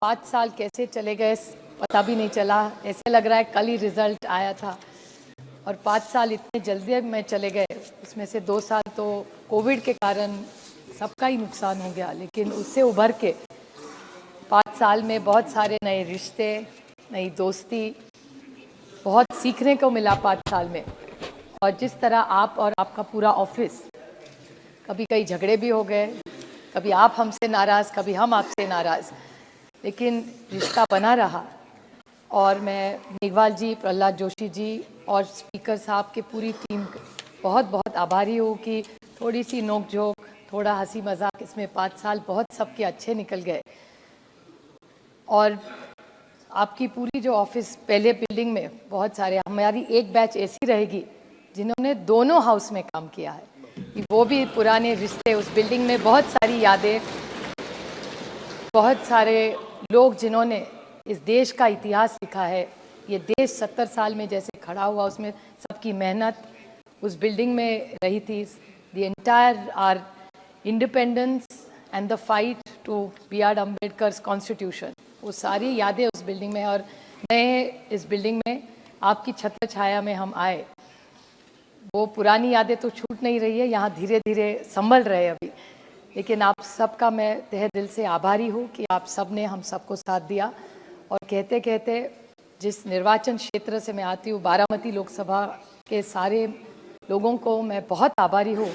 5 साल कैसे चले गए पता भी नहीं चला। ऐसे लग रहा है कल ही रिजल्ट आया था और 5 साल इतने जल्दी में चले गए। उसमें से 2 साल तो कोविड के कारण सबका ही नुकसान हो गया, लेकिन उससे उभर के 5 साल में बहुत सारे नए रिश्ते, नई दोस्ती, बहुत सीखने को मिला 5 साल में। और जिस तरह आप और आपका पूरा ऑफिस, कभी कई झगड़े भी हो गए, कभी आप हमसे नाराज़, कभी हम आपसे नाराज़, लेकिन रिश्ता बना रहा। और मैं मेघवाल जी, प्रहलाद जोशी जी और स्पीकर साहब के पूरी टीम बहुत बहुत आभारी हूँ कि थोड़ी सी नोक झोंक, थोड़ा हंसी मजाक, इसमें 5 साल बहुत सबके अच्छे निकल गए। और आपकी पूरी जो ऑफिस पहले बिल्डिंग में बहुत सारे, हमारी एक बैच ऐसी रहेगी जिन्होंने दोनों हाउस में काम किया है, कि वो भी पुराने रिश्ते, उस बिल्डिंग में बहुत सारी यादें, बहुत सारे लोग जिन्होंने इस देश का इतिहास लिखा है। ये देश 70 साल में जैसे खड़ा हुआ, उसमें सबकी मेहनत उस बिल्डिंग में रही थी। The entire our independence and the fight to be our Ambedkar's constitution, वो सारी यादें उस बिल्डिंग में। और नए इस बिल्डिंग में आपकी छत्र छाया में हम आए, वो पुरानी यादें तो छूट नहीं रही है, यहाँ धीरे धीरे संभल रहे अभी। लेकिन आप सबका मैं तहे दिल से आभारी हूँ कि आप सब ने हम सबको साथ दिया। और कहते कहते जिस निर्वाचन क्षेत्र से मैं आती हूँ, बारामती लोकसभा के सारे लोगों को मैं बहुत आभारी हूँ।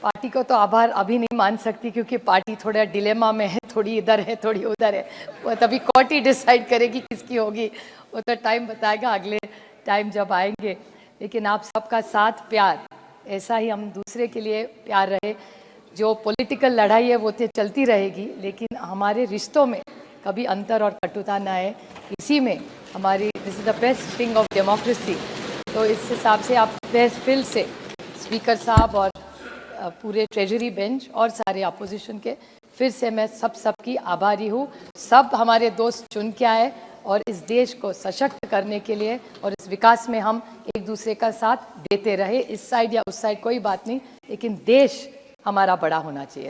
पार्टी को तो आभार अभी नहीं मान सकती, क्योंकि पार्टी थोड़ा डिलेमा में है, थोड़ी इधर है, थोड़ी उधर है। वो तभी कोर्ट ही डिसाइड करेगी किसकी होगी, वो तो टाइम बताएगा, अगले टाइम जब आएंगे। लेकिन आप सबका साथ, प्यार, ऐसा ही हम दूसरे के लिए प्यार रहे। जो पॉलिटिकल लड़ाई है वो तो चलती रहेगी, लेकिन हमारे रिश्तों में कभी अंतर और कटुता ना आए, इसी में हमारी, this is the best thing of democracy. तो इस हिसाब से आप फिर से स्पीकर साहब और पूरे ट्रेजरी बेंच और सारे अपोजिशन के, फिर से मैं सबकी आभारी हूँ। सब हमारे दोस्त चुन के आए और इस देश को सशक्त करने के लिए और इस विकास में हम एक दूसरे का साथ देते रहे। इस साइड या उस साइड कोई बात नहीं, लेकिन देश हमारा बड़ा होना चाहिए।